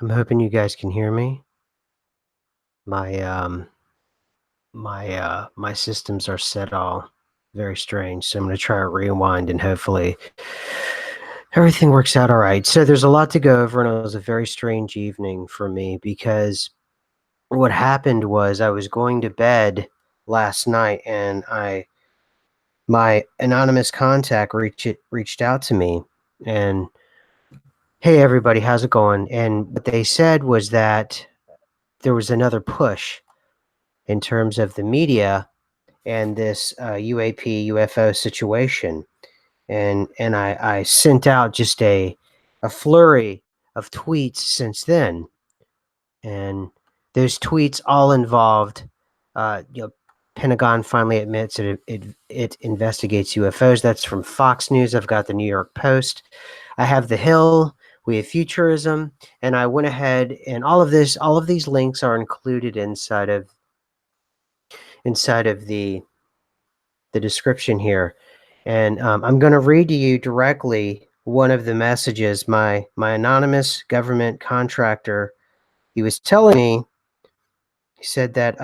I'm hoping you guys can hear me. My my systems are set all very strange, so I'm gonna try to rewind and hopefully everything works out all right. So there's a lot to go over, and it was a very strange evening for me because what happened was I was going to bed last night, and I my anonymous contact reached out to me and, "Hey everybody, how's it going?" And what they said was that there was another push in terms of the media and this UAP UFO situation, and I sent out just a flurry of tweets since then, and those tweets all involved, you know, Pentagon finally admits it investigates UFOs. That's from Fox News. I've got the New York Post. I have the Hill. We have Futurism, and I went ahead and all of these links are included inside of the description here. And I'm going to read to you directly one of the messages my anonymous government contractor, he was telling me. He said that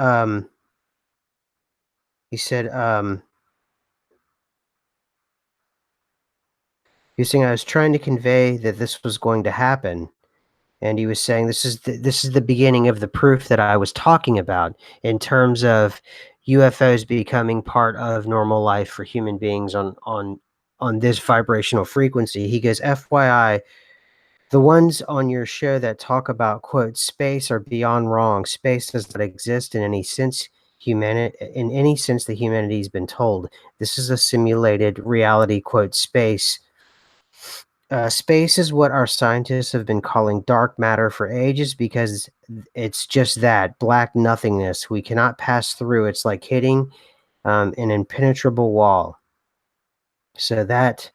he said he was saying I was trying to convey that this was going to happen, and he was saying this is the beginning of the proof that I was talking about in terms of UFOs becoming part of normal life for human beings on this vibrational frequency. He goes, FYI, the ones on your show that talk about, quote, space are beyond wrong. Space does not exist in any sense that humanity's been told. This is a simulated reality, quote, space. Space is what our scientists have been calling dark matter for ages because it's just that, black nothingness. We cannot pass through. It's like hitting an impenetrable wall. So that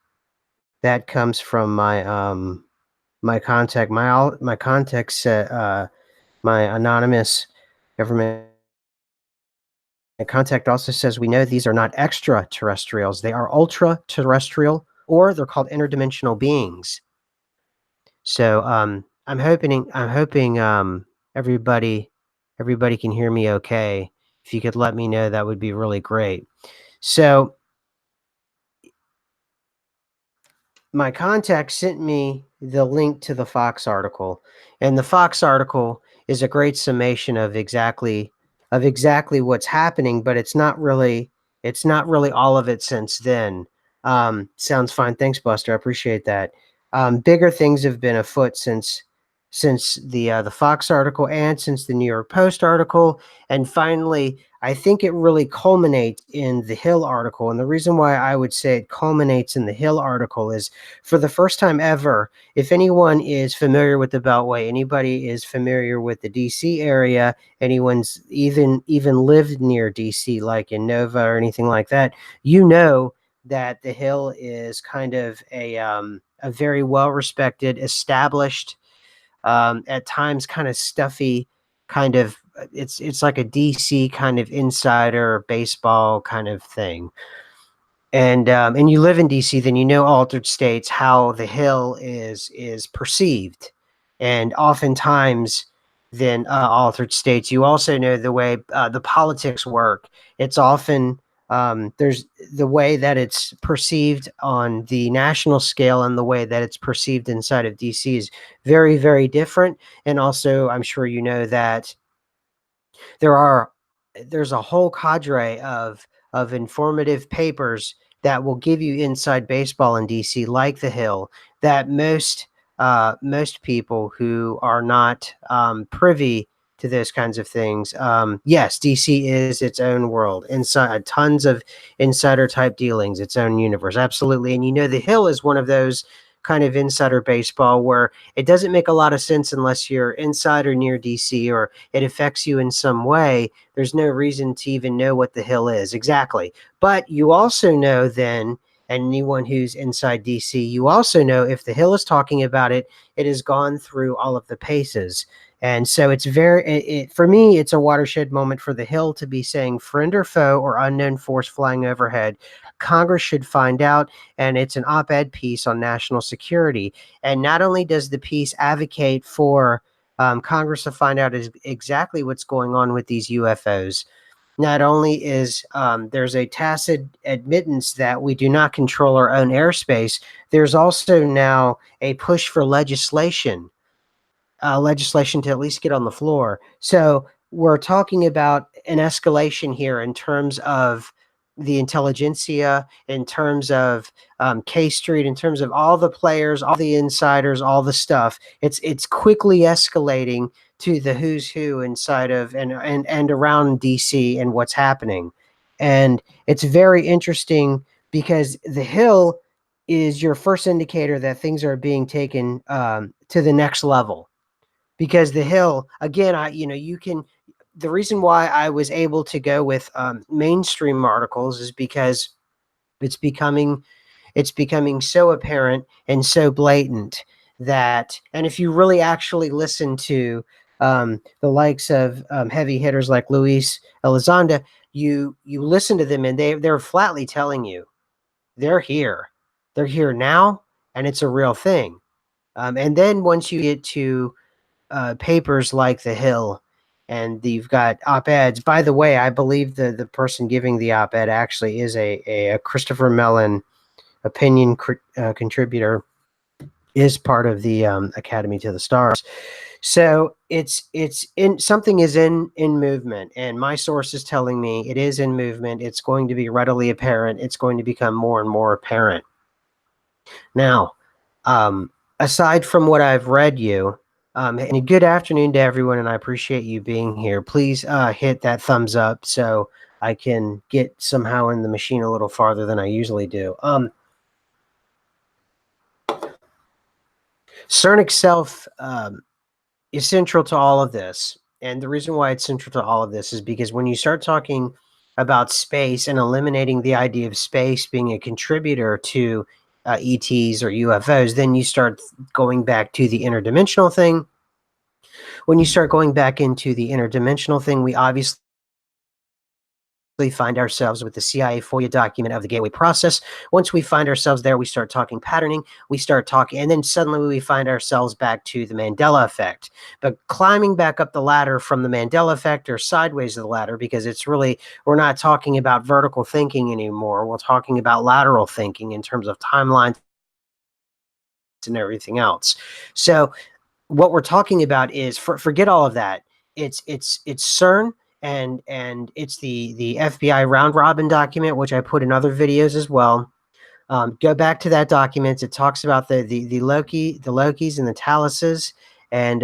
comes from my contact. My contact said, my anonymous government contact also says, we know these are not extraterrestrials. They are ultra-terrestrial, or they're called interdimensional beings. So I'm hoping everybody can hear me okay. If you could let me know, that would be really great. So my contact sent me the link to the Fox article, and the Fox article is a great summation of exactly what's happening, but it's not really all of it since then. Sounds fine. Thanks, Buster. I appreciate that. Bigger things have been afoot since the Fox article and since the New York Post article, and finally, I think it really culminates in the Hill article. And the reason why I would say it culminates in the Hill article is, for the first time ever, if anyone is familiar with the Beltway, anybody is familiar with the DC area, anyone's even lived near DC, like in Nova or anything like that, you know that the Hill is kind of a very well respected, established, at times kind of stuffy, kind of it's like a DC kind of insider baseball kind of thing. And you live in DC, then you know altered states, how the Hill is perceived, and oftentimes then altered states, you also know the way the politics work. It's often there's the way that it's perceived on the national scale and the way that it's perceived inside of DC is very, very different. And also, I'm sure you know that there are there's a whole cadre of informative papers that will give you inside baseball in DC, like The Hill, that most people who are not privy to those kinds of things. Yes, DC is its own world, inside tons of insider type dealings, its own universe, absolutely. And you know, The Hill is one of those kind of insider baseball where it doesn't make a lot of sense unless you're inside or near DC or it affects you in some way. There's no reason to even know what the Hill is exactly. But you also know then, and anyone who's inside DC, you also know if the Hill is talking about it, it has gone through all of the paces. And so it's for me, it's a watershed moment for the Hill to be saying friend or foe or unknown force flying overhead. Congress should find out, and it's an op-ed piece on national security. And not only does the piece advocate for Congress to find out exactly what's going on with these UFOs. Not only is there's a tacit admittance that we do not control our own airspace, there's also now a push for legislation to at least get on the floor. So we're talking about an escalation here in terms of the intelligentsia, in terms of K Street, in terms of all the players, all the insiders, all the stuff. It's quickly escalating to the who's who inside of and around DC and what's happening. And it's very interesting because the Hill is your first indicator that things are being taken to the next level. Because the Hill, again, you can. The reason why I was able to go with mainstream articles is because it's becoming so apparent and so blatant that, and if you really actually listen to the likes of heavy hitters like Luis Elizondo, you listen to them and they're flatly telling you they're here now, and it's a real thing. And then once you get to papers like The Hill, and you've got op-eds. By the way, I believe the person giving the op-ed actually is a Christopher Mellon opinion contributor, is part of the Academy to the Stars. So it's in something is in movement, and my source is telling me it is in movement. It's going to be readily apparent. It's going to become more and more apparent. Now, aside from what I've read you, and a good afternoon to everyone, and I appreciate you being here. Please hit that thumbs up so I can get somehow in the machine a little farther than I usually do. CERN itself is central to all of this. And the reason why it's central to all of this is because when you start talking about space and eliminating the idea of space being a contributor to ETs or UFOs, then you start going back to the interdimensional thing. When you start going back into the interdimensional thing, we obviously find ourselves with the CIA FOIA document of the gateway process. Once we find ourselves there, we start talking patterning, we start talking, and then suddenly we find ourselves back to the Mandela effect. But climbing back up the ladder from the Mandela effect or sideways of the ladder, because it's really, we're not talking about vertical thinking anymore. We're talking about lateral thinking in terms of timelines and everything else. So what we're talking about is, forget all of that. It's CERN, and it's the FBI round robin document, which I put in other videos as well. Go back to that document. It talks about the Lokis and the Taluses, and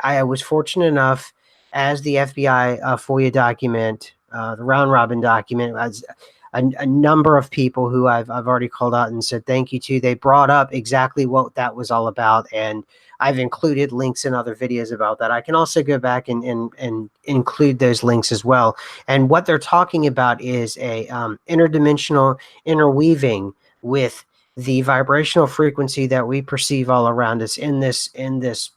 I was fortunate enough, as the FBI FOIA document, the round robin document, as a number of people who I've already called out and said thank you to, they brought up exactly what that was all about, and I've included links in other videos about that. I can also go back and include those links as well. And what they're talking about is a interdimensional interweaving with the vibrational frequency that we perceive all around us in this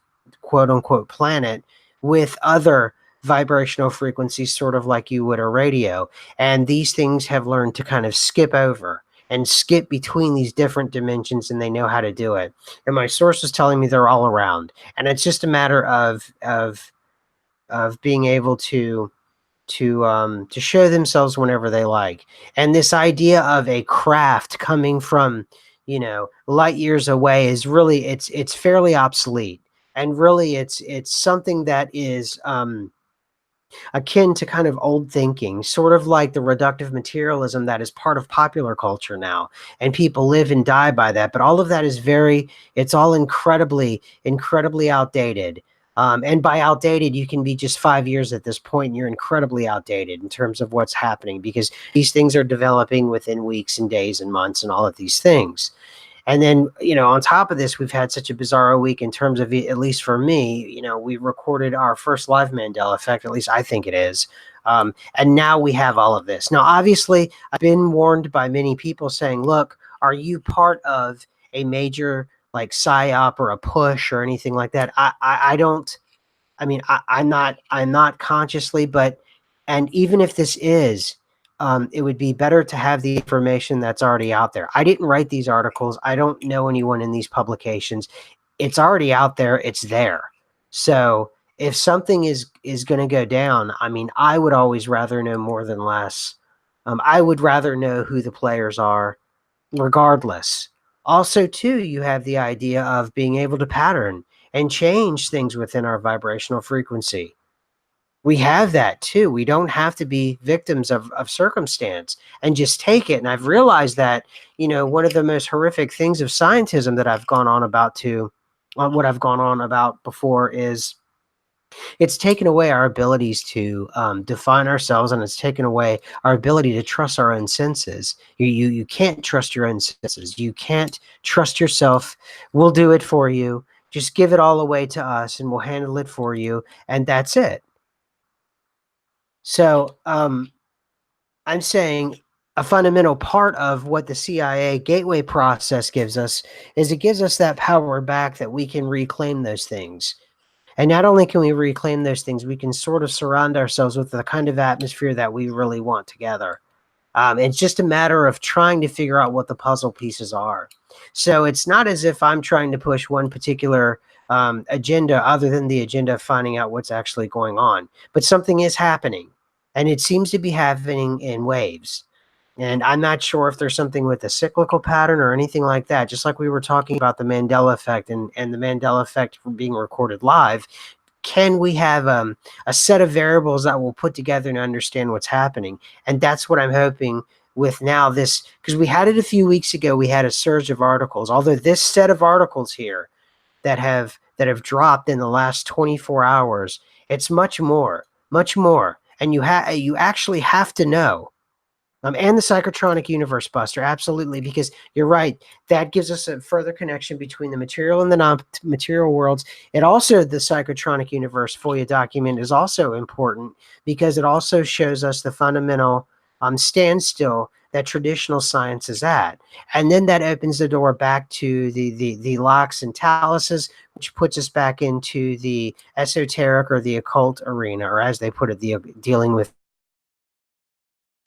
quote unquote planet, with other vibrational frequencies, sort of like you would a radio. And these things have learned to kind of skip over and skip between these different dimensions, and they know how to do it. And my source is telling me they're all around, and it's just a matter of being able to show themselves whenever they like. And this idea of a craft coming from, light years away is really, it's fairly obsolete, and really it's something that is akin to kind of old thinking, sort of like the reductive materialism that is part of popular culture now, and people live and die by that. But all of that is it's all incredibly outdated. And by outdated, you can be just 5 years at this point, and you're incredibly outdated in terms of what's happening, because these things are developing within weeks and days and months and all of these things. And then, on top of this, we've had such a bizarro week in terms of, at least for me, we recorded our first live Mandela effect, at least I think it is. And now we have all of this. Now, obviously, I've been warned by many people saying, look, are you part of a major like PSYOP or a push or anything like that? I don't, I'm not consciously, but, and even if this is, it would be better to have the information that's already out there. I didn't write these articles. I don't know anyone in these publications. It's already out there. It's there. So if something is going to go down, I mean, I would always rather know more than less. I would rather know who the players are, regardless. Also, too, you have the idea of being able to pattern and change things within our vibrational frequency. We have that too. We don't have to be victims of circumstance and just take it. And I've realized that, one of the most horrific things of scientism that I've gone on about what I've gone on about before is it's taken away our abilities to define ourselves, and it's taken away our ability to trust our own senses. You can't trust your own senses. You can't trust yourself. We'll do it for you. Just give it all away to us and we'll handle it for you. And that's it. So I'm saying a fundamental part of what the CIA gateway process gives us is it gives us that power back that we can reclaim those things. And not only can we reclaim those things, we can sort of surround ourselves with the kind of atmosphere that we really want together. It's just a matter of trying to figure out what the puzzle pieces are. So it's not as if I'm trying to push one particular agenda other than the agenda of finding out what's actually going on. But something is happening, and it seems to be happening in waves. And I'm not sure if there's something with a cyclical pattern or anything like that. Just like we were talking about the Mandela effect and the Mandela effect being recorded live, can we have a set of variables that we'll put together and understand what's happening? And that's what I'm hoping with now this, because we had it a few weeks ago. We had a surge of articles, although this set of articles here that have dropped in the last 24 hours, it's much more. And you actually have to know. And the psychotronic universe buster, absolutely, because you're right. That gives us a further connection between the material and the non-material worlds. It also, the psychotronic universe FOIA document is also important because it also shows us the fundamental standstill that traditional science is at. And then that opens the door back to the locks and taluses, which puts us back into the esoteric or the occult arena, or as they put it, the dealing with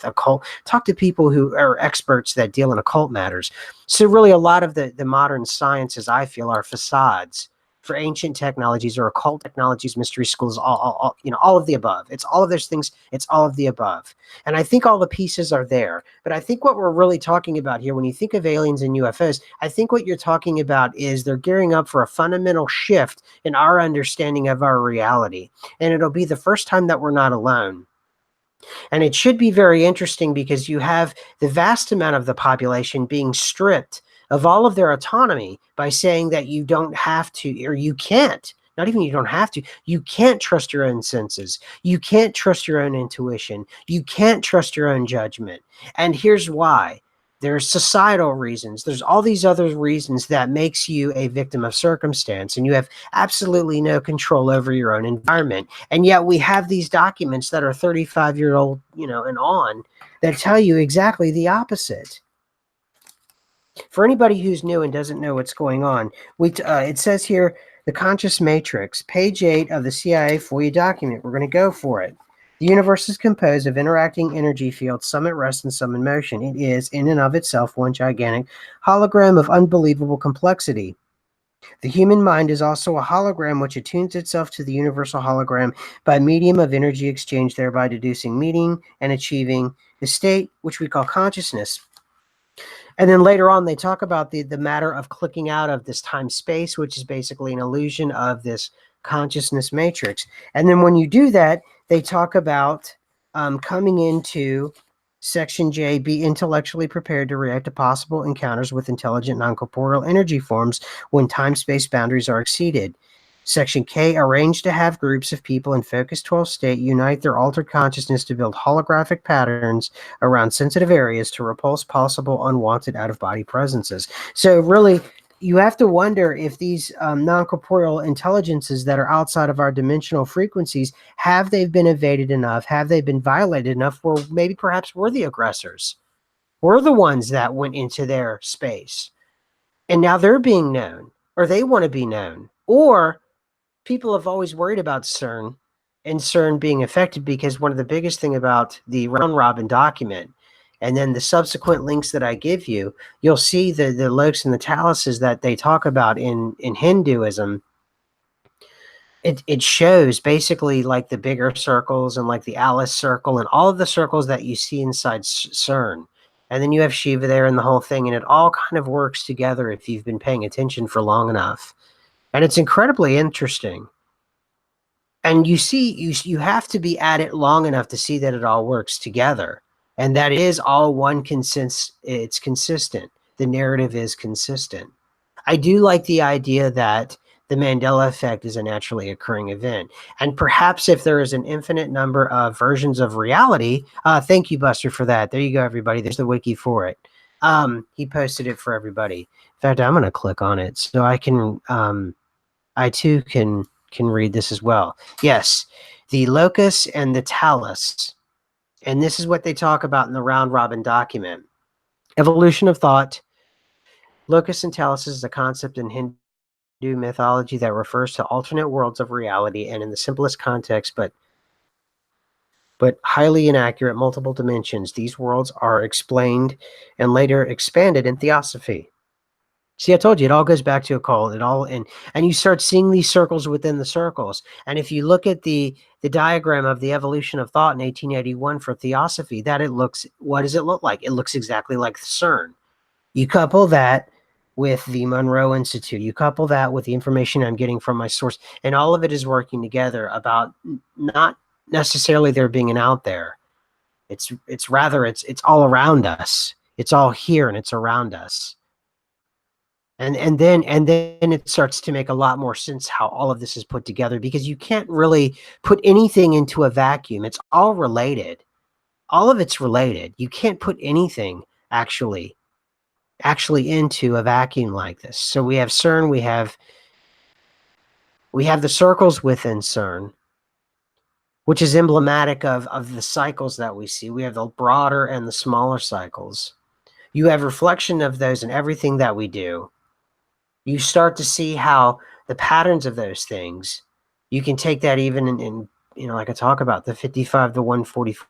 occult. Talk to people who are experts that deal in occult matters. So really a lot of the modern sciences, I feel, are facades for ancient technologies or occult technologies, mystery schools, all of the above. It's all of those things. It's all of the above. And I think all the pieces are there. But I think what we're really talking about here, when you think of aliens and UFOs, I think what you're talking about is they're gearing up for a fundamental shift in our understanding of our reality. And it'll be the first time that we're not alone. And it should be very interesting because you have the vast amount of the population being stripped of all of their autonomy by saying that you don't have to, or you can't. Not even you don't have to. You can't trust your own senses. You can't trust your own intuition. You can't trust your own judgment. And here's why. There's societal reasons. There's all these other reasons that makes you a victim of circumstance, and you have absolutely no control over your own environment. And yet we have these documents that are 35-year-old, and on, that tell you exactly the opposite. For anybody who's new and doesn't know what's going on, it says here, the conscious matrix, page 8 of the CIA FOIA document. We're going to go for it. The universe is composed of interacting energy fields, some at rest and some in motion. It is, in and of itself, one gigantic hologram of unbelievable complexity. The human mind is also a hologram which attunes itself to the universal hologram by medium of energy exchange, thereby deducing meaning and achieving the state which we call consciousness. And then later on, they talk about the matter of clicking out of this time-space, which is basically an illusion of this consciousness matrix. And then when you do that, they talk about coming into Section J, be intellectually prepared to react to possible encounters with intelligent non-corporeal energy forms when time-space boundaries are exceeded. Section K, arrange to have groups of people in focus 12 state unite their altered consciousness to build holographic patterns around sensitive areas to repulse possible unwanted out-of-body presences. So really, you have to wonder if these non-corporeal intelligences that are outside of our dimensional frequencies, have they been evaded enough? Have they been violated enough where maybe perhaps we're the aggressors? We're the ones that went into their space. And now they're being known, or they want to be known. Or people have always worried about CERN and CERN being affected because one of the biggest thing about the round robin document and then the subsequent links that I give you, you'll see the lokes and the taluses that they talk about in Hinduism. it shows basically like the bigger circles and like the Alice circle and all of the circles that you see inside CERN. And then you have Shiva there and the whole thing, and it all kind of works together if you've been paying attention for long enough. And it's incredibly interesting. And you see, you have to be at it long enough to see that it all works together, and that it is all one it's consistent. The narrative is consistent. I do like the idea that the Mandela effect is a naturally occurring event. And perhaps if there is an infinite number of versions of reality, thank you, Buster, for that. There you go, everybody. There's the wiki for it. He posted it for everybody. In fact, I'm going to click on it so I can, I too can read this as well. Yes, the locus and the talus. And this is what they talk about in the round robin document. Evolution of thought. Locus and talus is a concept in Hindu mythology that refers to alternate worlds of reality, and in the simplest context, but highly inaccurate, multiple dimensions. These worlds are explained and later expanded in theosophy. See, I told you, it all goes back to occult. It all and you start seeing these circles within the circles. And if you look at the diagram of the evolution of thought in 1881 for theosophy, that it looks, what does it look like? It looks exactly like CERN. You couple that with the Monroe Institute, you couple that with the information I'm getting from my source, and all of it is working together about not necessarily there being an out there. It's rather it's all around us. It's all here and it's around us. And then it starts to make a lot more sense how all of this is put together, because you can't really put anything into a vacuum. It's all related. All of it's related. You can't put anything actually into a vacuum like this. So we have CERN, we have the circles within CERN, which is emblematic of the cycles that we see. We have the broader and the smaller cycles. You have reflection of those in everything that we do. You start to see how the patterns of those things, you can take that even in like I talk about the 55 to 144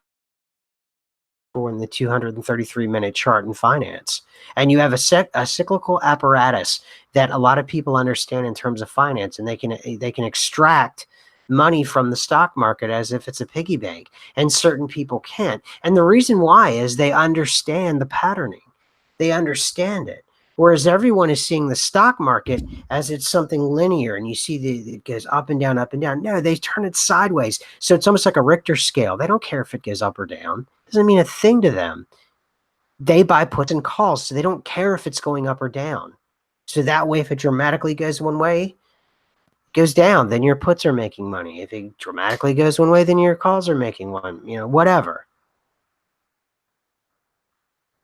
in the 233-minute chart in finance. And you have a cyclical apparatus that a lot of people understand in terms of finance, and they can extract money from the stock market as if it's a piggy bank, and certain people can't. And the reason why is they understand the patterning. They understand it. Whereas everyone is seeing the stock market as it's something linear, and you see it goes up and down, up and down. No, they turn it sideways. So it's almost like a Richter scale. They don't care if it goes up or down. It doesn't mean a thing to them. They buy puts and calls, so they don't care if it's going up or down. So that way, if it dramatically goes one way, goes down, then your puts are making money. If it dramatically goes one way, then your calls are making one, whatever.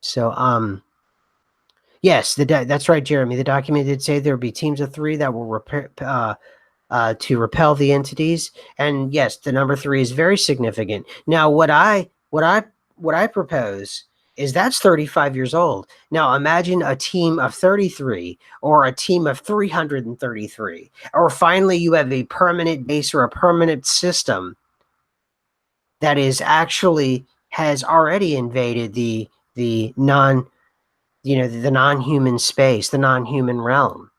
So, yes, that's right, Jeremy. The document did say there would be teams of 3 that will to repel the entities. And yes, the number 3 is very significant. Now, what I propose is that's 35 years old. Now, imagine a team of 33 or a team of 333, or finally you have a permanent base or a permanent system that is actually has already invaded the non-human space, the non-human realm.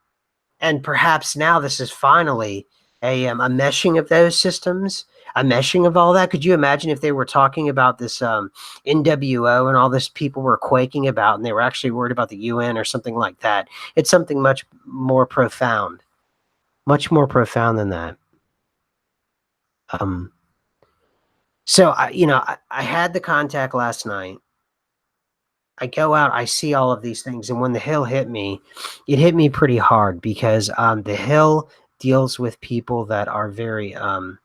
And perhaps now this is finally a meshing of those systems, a meshing of all that. Could you imagine if they were talking about this NWO and all this people were quaking about, and they were actually worried about the UN or something like that? It's something much more profound than that. So I had the contact last night. I go out, I see all of these things, and when the Hill hit me, it hit me pretty hard, because the Hill deals with people that are very cut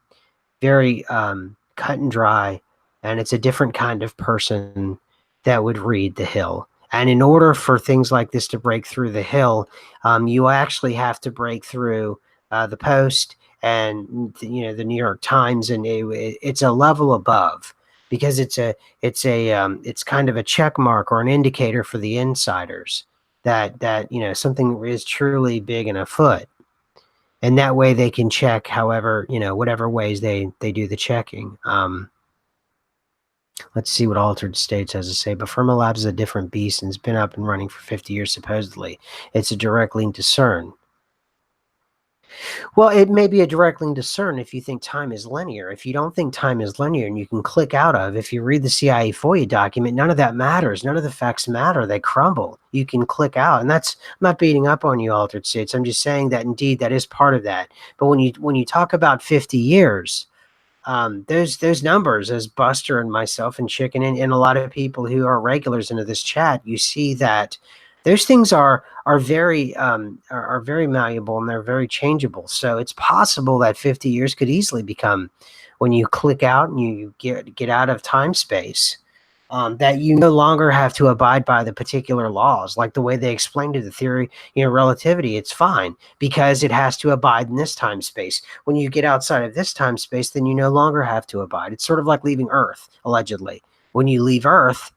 and dry, and it's a different kind of person that would read the Hill. And in order for things like this to break through the Hill, you actually have to break through the Post and the New York Times, and it's a level above, because it's kind of a check mark or an indicator for the insiders that something is truly big and afoot. And that way they can check however, whatever ways they do the checking. Let's see what Altered States has to say. But Firma Labs is a different beast, and it's been up and running for 50 years, supposedly. It's a direct link to CERN. Well, it may be a direct link to CERN if you think time is linear. If you don't think time is linear and you can click out of, if you read the CIA FOIA document, none of that matters. None of the facts matter. They crumble. You can click out. And that's, I'm not beating up on you, altered states. I'm just saying that indeed that is part of that. But when you talk about 50 years, those numbers, as Buster and myself and Chicken and a lot of people who are regulars into this chat, you see that those things are very malleable and they're very changeable. So it's possible that 50 years could easily become, when you click out and you get out of time space, that you no longer have to abide by the particular laws, like the way they explained to the theory, relativity. It's fine because it has to abide in this time space. When you get outside of this time space, then you no longer have to abide. It's sort of like leaving Earth, allegedly. When you leave Earth,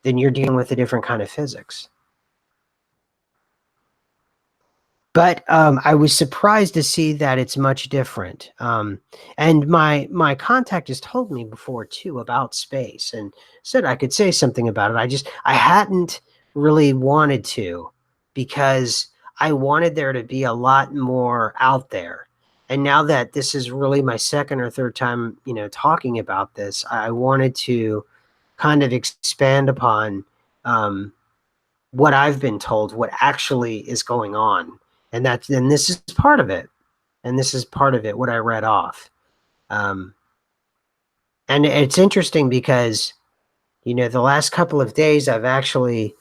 then you're dealing with a different kind of physics. But I was surprised to see that it's much different. And my contact has told me before too about space and said I could say something about it. I hadn't really wanted to, because I wanted there to be a lot more out there. And now that this is really my second or third time, talking about this, I wanted to kind of expand upon what I've been told, what actually is going on. And this is part of it. And this is part of it, what I read off. Um, and it's interesting because, the last couple of days I've actually,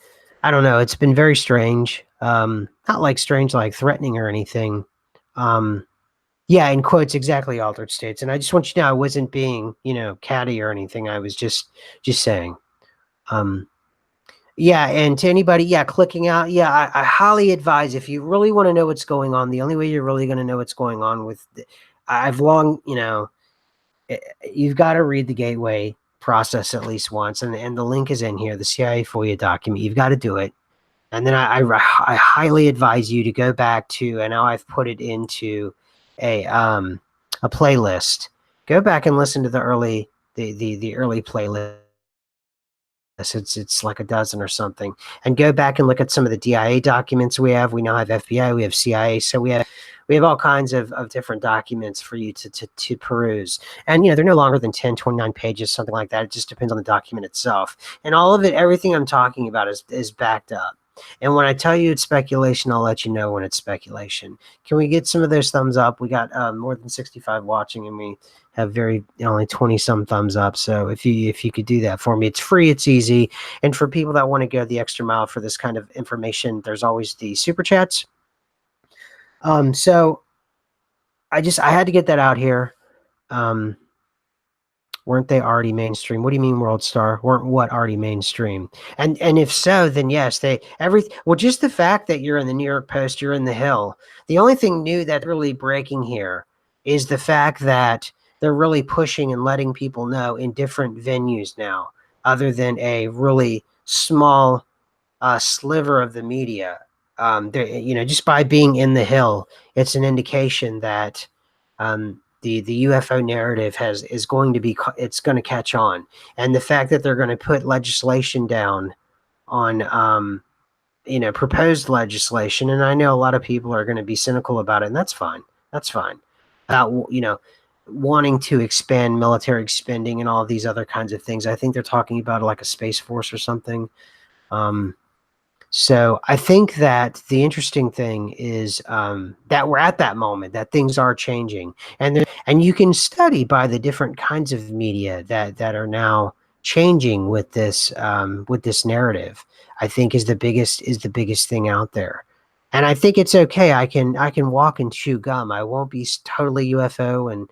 I don't know, it's been very strange. Not like strange, like threatening or anything. Yeah, in quotes, exactly, altered states. And I just want you to know I wasn't being, catty or anything. I was just saying. Yeah, and to anybody, yeah, clicking out, yeah, I highly advise, if you really want to know what's going on, the only way you're really going to know what's going on I've long, you've got to read the gateway process at least once, and the link is in here, the CIA FOIA document. You've got to do it, and then I highly advise you to go back to, and now I've put it into a playlist. Go back and listen to the early playlist. It's like a dozen or something, and go back and look at some of the DIA documents we have. We now have FBI, we have CIA, so we have all kinds of different documents for you to peruse. And they're no longer than 10, 29 pages, something like that. It just depends on the document itself. And all of it, everything I'm talking about is backed up. And when I tell you it's speculation, I'll let you know when it's speculation. Can we get some of those thumbs up? We got more than 65 watching, and we have only 20 some thumbs up. So if you could do that for me, it's free, it's easy. And for people that want to go the extra mile for this kind of information, there's always the super chats. So I had to get that out here. Weren't they already mainstream? What do you mean, World Star? Weren't what already mainstream? And if so, then yes, just the fact that you're in the New York Post, you're in the Hill. The only thing new that's really breaking here is the fact that they're really pushing and letting people know in different venues now, other than a really small sliver of the media. Just by being in the Hill, it's an indication that the UFO narrative is going to be, it's going to catch on. And the fact that they're going to put legislation down on proposed legislation, and I know a lot of people are going to be cynical about it, and that's fine. That's fine. Wanting to expand military spending and all these other kinds of things. I think they're talking about like a space force or something. So I think that the interesting thing is that we're at that moment, that things are changing, and you can study by the different kinds of media that are now changing with this narrative. I think is the biggest thing out there, and I think it's okay. I can walk and chew gum. I won't be totally UFO and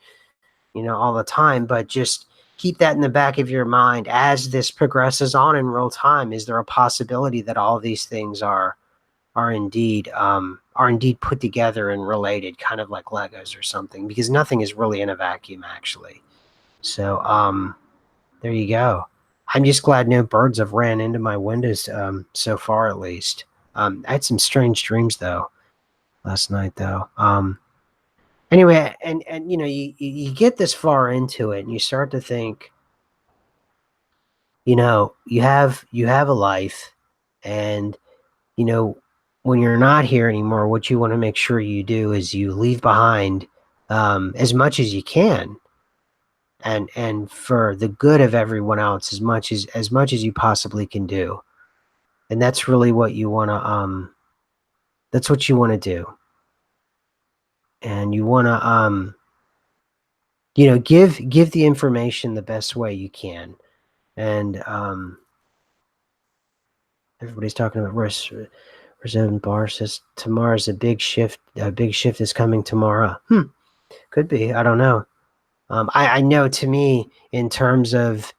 all the time, but just keep that in the back of your mind as this progresses on in real time. Is there a possibility that all of these things are indeed put together and related, kind of like Legos or something? Because nothing is really in a vacuum, actually. So there you go. I'm just glad no birds have ran into my windows so far, at least. I had some strange dreams though last night, though. Anyway, and you get this far into it, and you start to think, you have a life, and when you're not here anymore, what you want to make sure you do is you leave behind as much as you can, and for the good of everyone else, as much as you possibly can do. And that's really what you want to that's what you want to do. And you want to give the information the best way you can. And everybody's talking about Reserve Bar says tomorrow's a big shift. A big shift is coming tomorrow. Could be. I don't know. I know, to me, in terms of,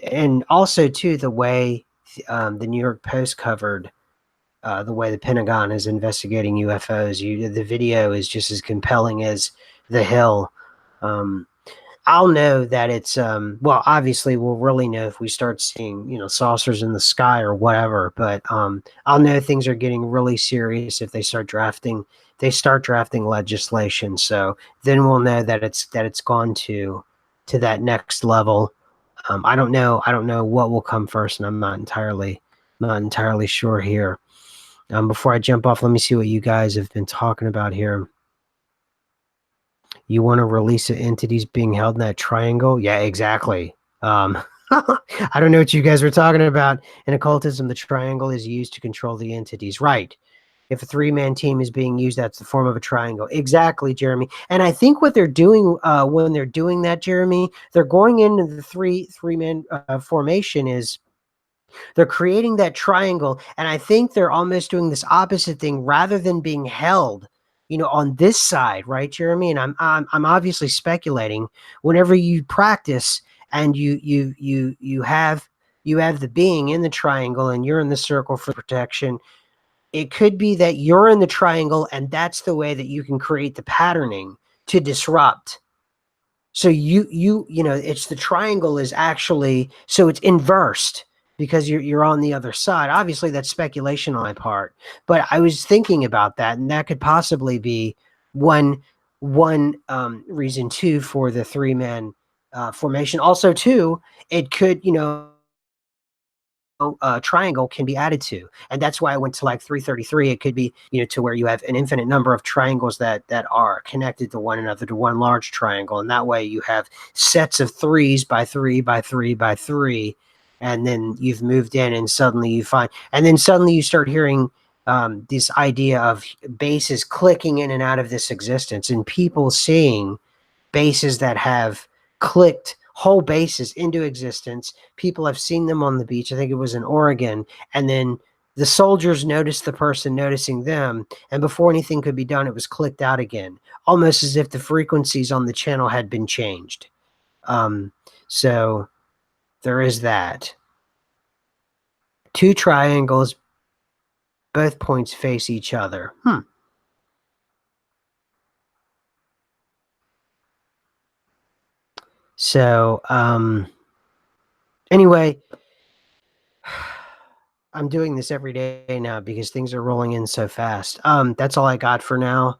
and also too, the way the New York Post covered the way the Pentagon is investigating UFOs. The video is just as compelling as The Hill. I'll know that it's well, obviously we'll really know if we start seeing, saucers in the sky or whatever, but I'll know things are getting really serious if they start drafting legislation. So then we'll know that it's gone to that next level. I don't know what will come first, and I'm not entirely sure here. Before I jump off, let me see what you guys have been talking about here. You want to release the entities being held in that triangle? Yeah, exactly. I don't know what you guys were talking about. In occultism, the triangle is used to control the entities. Right. If a three-man team is being used, that's the form of a triangle. Exactly, Jeremy. And I think what they're doing when they're doing that, Jeremy, they're going into the three-man formation is they're creating that triangle, and I think they're almost doing this opposite thing rather than being held, on this side, right, Jeremy? And I'm obviously speculating. Whenever you practice and you have the being in the triangle and you're in the circle for protection, it could be that you're in the triangle, and that's the way that you can create the patterning to disrupt. So it's the triangle is actually, so it's inversed because you're on the other side. Obviously, that's speculation on my part, but I was thinking about that, and that could possibly be one reason too for the three-man formation. Also, too, it could triangle can be added to, and that's why I went to like 333. It could be to where you have an infinite number of triangles that are connected to one another to one large triangle, and that way you have sets of 3s by 3 by 3 by 3, and then you've moved in, and suddenly you start hearing this idea of bases clicking in and out of this existence, and people seeing bases that have clicked whole bases into existence. People have seen them on the beach. I think it was in Oregon. And then the soldiers noticed the person noticing them. And before anything could be done, it was clicked out again, almost as if the frequencies on the channel had been changed. So there is that. Two triangles, both points face each other. So, anyway, I'm doing this every day now because things are rolling in so fast. That's all I got for now.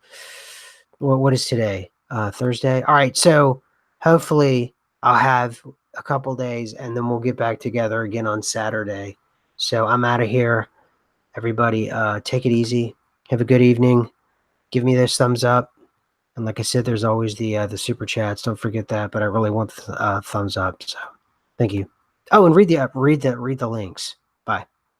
What is today? Thursday. All right. So hopefully I'll have a couple days, and then we'll get back together again on Saturday. So I'm out of here. Everybody, take it easy. Have a good evening. Give me those thumbs up. And like I said, there's always the super chats. Don't forget that. But I really want the thumbs up. So thank you. Oh, and read the links. Bye.